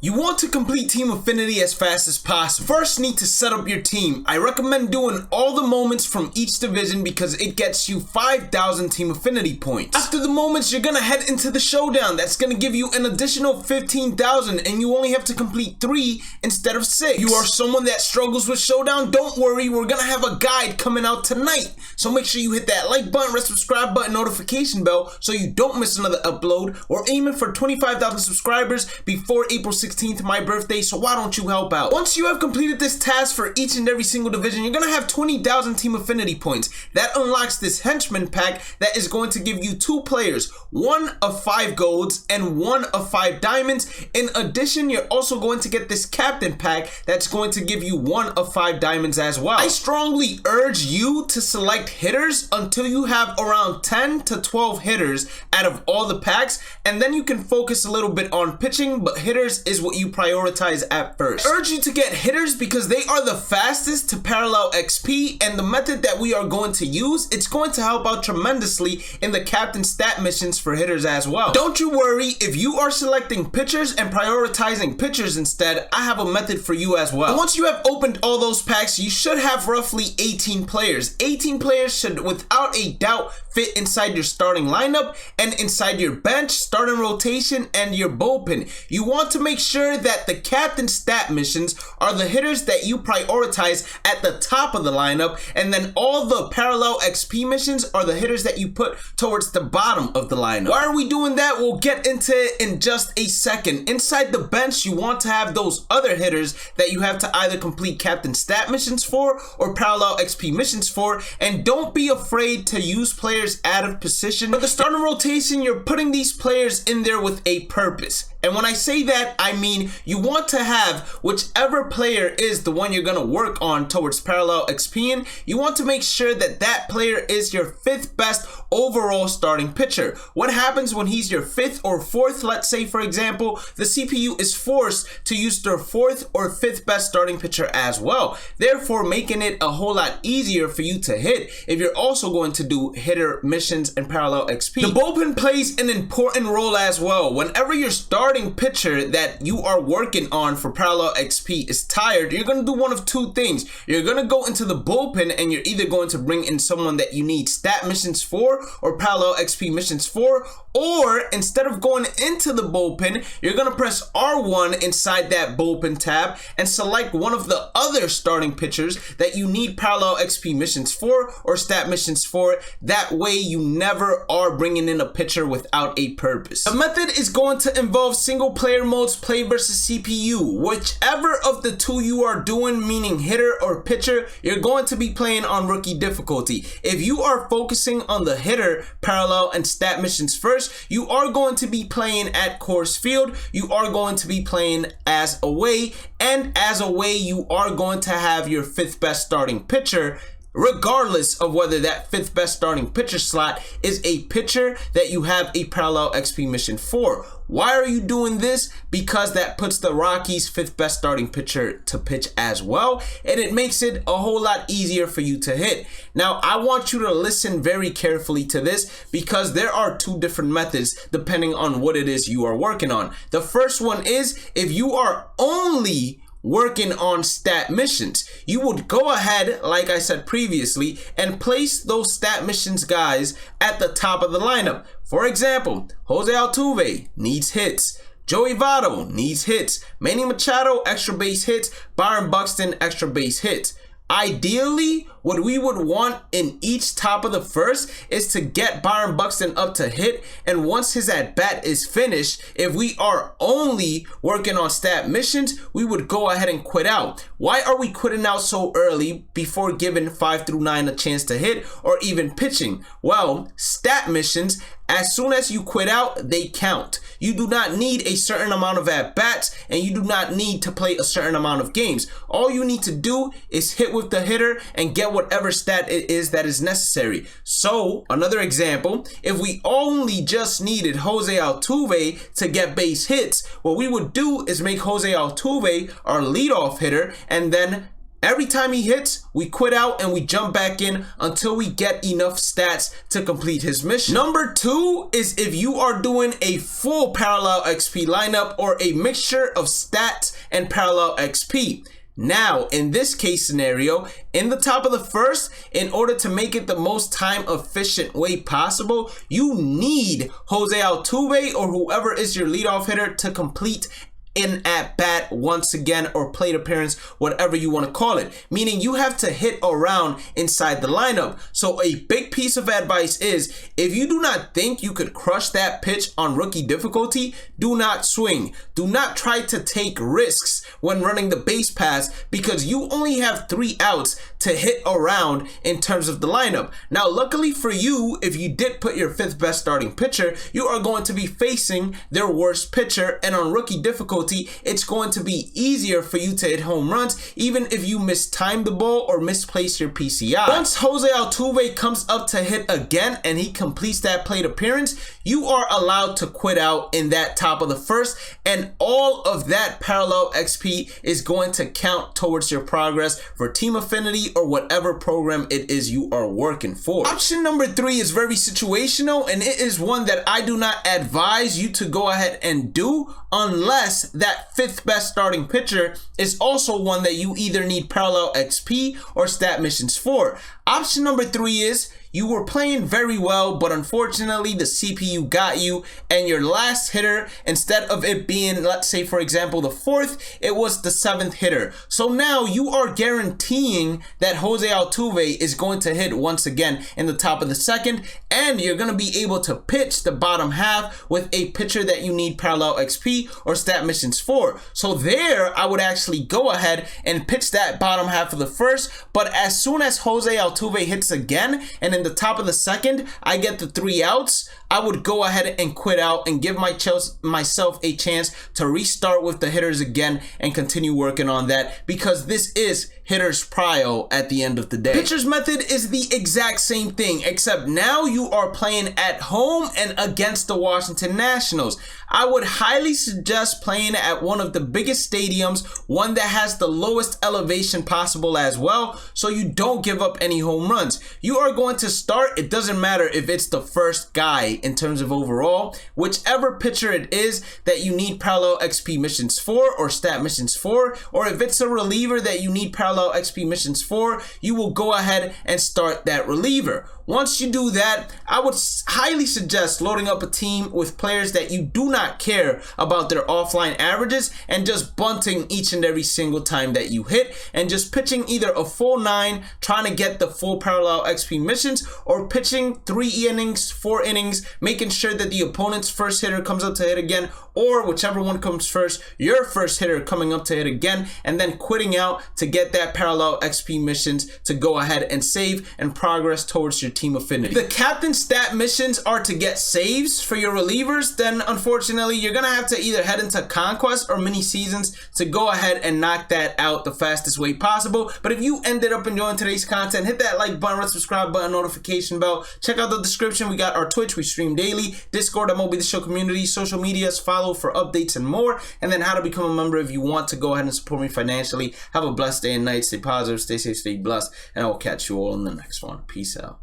You want to complete Team Affinity as fast as possible. First, need to set up your team. I recommend doing all the moments from each division because it gets you 5,000 Team Affinity points. After the moments, you're gonna head into the showdown. That's gonna give you an additional 15,000 and you only have to complete 3 instead of 6. You are someone that struggles with showdown? Don't worry, we're gonna have a guide coming out tonight. So make sure you hit that like button, red subscribe button, notification bell so you don't miss another upload. We're aiming for 25,000 subscribers before April 16th, my birthday, so why don't you help out? Once you have completed this task for each and every single division, you're gonna have 20,000 Team Affinity points. That unlocks this henchman pack that is going to give you 2 players, 1 of 5 golds and 1 of 5 diamonds. In addition, you're also going to get this captain pack that's going to give you 1 of 5 diamonds as well. I strongly urge you to select hitters until you have around 10 to 12 hitters out of all the packs, and then you can focus a little bit on pitching, but hitters is what you prioritize at first. I urge you to get hitters because they are the fastest to parallel XP, and the method that we are going to use, it's going to help out tremendously in the captain stat missions for hitters as well. Don't you worry, if you are selecting pitchers and prioritizing pitchers instead, I have a method for you as well. And once you have opened all those packs, you should have roughly 18 players. 18 players should without a doubt fit inside your starting lineup and inside your bench, starting rotation, and your bullpen. You want to make sure that the captain stat missions are the hitters that you prioritize at the top of the lineup, and then all the parallel XP missions are the hitters that you put towards the bottom of the lineup. Why are we doing that? We'll get into it in just a second. Inside the bench, you want to have those other hitters that you have to either complete captain stat missions for or parallel XP missions for, and don't be afraid to use players out of position. For the starting rotation, you're putting these players in there with a purpose. And when I say that, I mean you want to have whichever player is the one you're going to work on towards parallel XPing, you want to make sure that that player is your 5th best overall starting pitcher. What happens when he's your 5th or 4th? Let's say, for example, the CPU is forced to use their 4th or 5th best starting pitcher as well, therefore making it a whole lot easier for you to hit if you're also going to do hitter missions and parallel XP. The bullpen plays an important role as well. Whenever you're starting pitcher that you are working on for parallel XP is tired, you're going to do one of 2 things. You're going to go into the bullpen and you're either going to bring in someone that you need stat missions for or parallel XP missions for, or instead of going into the bullpen, you're going to press R1 inside that bullpen tab and select one of the other starting pitchers that you need parallel XP missions for or stat missions for. That way you never are bringing in a pitcher without a purpose. The method is going to involve single player modes, play versus CPU. Whichever of the 2 you are doing, meaning hitter or pitcher, you're going to be playing on rookie difficulty. If you are focusing on the hitter, parallel, and stat missions first, you are going to be playing at Coors Field. You are going to be playing as away, and as away you are going to have your 5th best starting pitcher, regardless of whether that 5th best starting pitcher slot is a pitcher that you have a parallel XP mission for. Why are you doing this? Because that puts the Rockies' 5th best starting pitcher to pitch as well, and it makes it a whole lot easier for you to hit. Now, I want you to listen very carefully to this because there are 2 different methods depending on what it is you are working on. The first one is if you are only working on stat missions, you would go ahead, like I said previously, and place those stat missions guys at the top of the lineup. For example, Jose Altuve needs hits, Joey Votto needs hits, Manny Machado extra base hits, Byron Buxton extra base hits. Ideally, what we would want in each top of the first is to get Byron Buxton up to hit, and once his at-bat is finished, if we are only working on stat missions, we would go ahead and quit out. Why are we quitting out so early before giving 5 through 9 a chance to hit or even pitching? Well, stat missions, as soon as you quit out, they count. You do not need a certain amount of at-bats, and you do not need to play a certain amount of games. All you need to do is hit with the hitter and get whatever stat it is that is necessary. So, another example, if we only just needed Jose Altuve to get base hits, what we would do is make Jose Altuve our leadoff hitter, and then Every time he hits, we quit out and we jump back in until we get enough stats to complete his mission. Number 2 is if you are doing a full parallel XP lineup or a mixture of stats and parallel XP. Now, in this case scenario, in the top of the first, in order to make it the most time efficient way possible, you need Jose Altuve or whoever is your leadoff hitter to complete an at-bat once again, or plate appearance, whatever you want to call it, meaning you have to hit around inside the lineup. So a big piece of advice is, if you do not think you could crush that pitch on rookie difficulty, do not swing. Do not try to take risks when running the base pass, because you only have 3 outs to hit around in terms of the lineup. Now, luckily for you, if you did put your 5th best starting pitcher, you are going to be facing their worst pitcher, and on rookie difficulty, it's going to be easier for you to hit home runs, even if you mistime the ball or misplace your PCI. Once Jose Altuve comes up to hit again and he completes that plate appearance, you are allowed to quit out in that top of the first, and all of that parallel XP is going to count towards your progress for Team Affinity or whatever program it is you are working for. Option number 3 is very situational, and it is one that I do not advise you to go ahead and do unless that 5th best starting pitcher is also one that you either need parallel XP or stat missions for. Option number 3 is you were playing very well, but unfortunately the CPU got you, and your last hitter, instead of it being, let's say for example, the 4th, it was the 7th hitter. So now you are guaranteeing that Jose Altuve is going to hit once again in the top of the 2nd, and you're going to be able to pitch the bottom half with a pitcher that you need parallel XP or stat missions for. So there, I would actually go ahead and pitch that bottom half of the 1st, but as soon as Jose Altuve hits again, and in the top of the 2nd, I get the 3 outs, I would go ahead and quit out and give myself a chance to restart with the hitters again and continue working on that, because this is hitter's prio at the end of the day. Pitcher's method is the exact same thing, except now you are playing at home and against the Washington Nationals. I would highly suggest playing at one of the biggest stadiums, one that has the lowest elevation possible as well, so you don't give up any home runs. You are going to start, it doesn't matter if it's the first guy in terms of overall, whichever pitcher it is that you need parallel XP missions for or stat missions for, or if it's a reliever that you need parallel XP missions for, you will go ahead and start that reliever. Once you do that, I would highly suggest loading up a team with players that you do not care about their offline averages and just bunting each and every single time that you hit, and just pitching either a full 9 trying to get the full parallel XP missions, or pitching 3 innings, 4 innings, making sure that the opponent's first hitter comes up to hit again, or whichever one comes first, your first hitter coming up to hit again, and then quitting out to get that parallel XP missions to go ahead and save and progress towards your Team Affinity. If the captain stat missions are to get saves for your relievers, then unfortunately you're gonna have to either head into Conquest or mini seasons to go ahead and knock that out the fastest way possible. But if you ended up enjoying today's content, hit that like button, red subscribe button, notification bell. Check out the description. We got our Twitch, we stream daily, Discord, MLB The Show community, social medias, follow for updates and more, and then how to become a member if you want to go ahead and support me financially. Have a blessed day and night. Stay positive, stay safe, stay blessed, and I will catch you all in the next one. Peace out.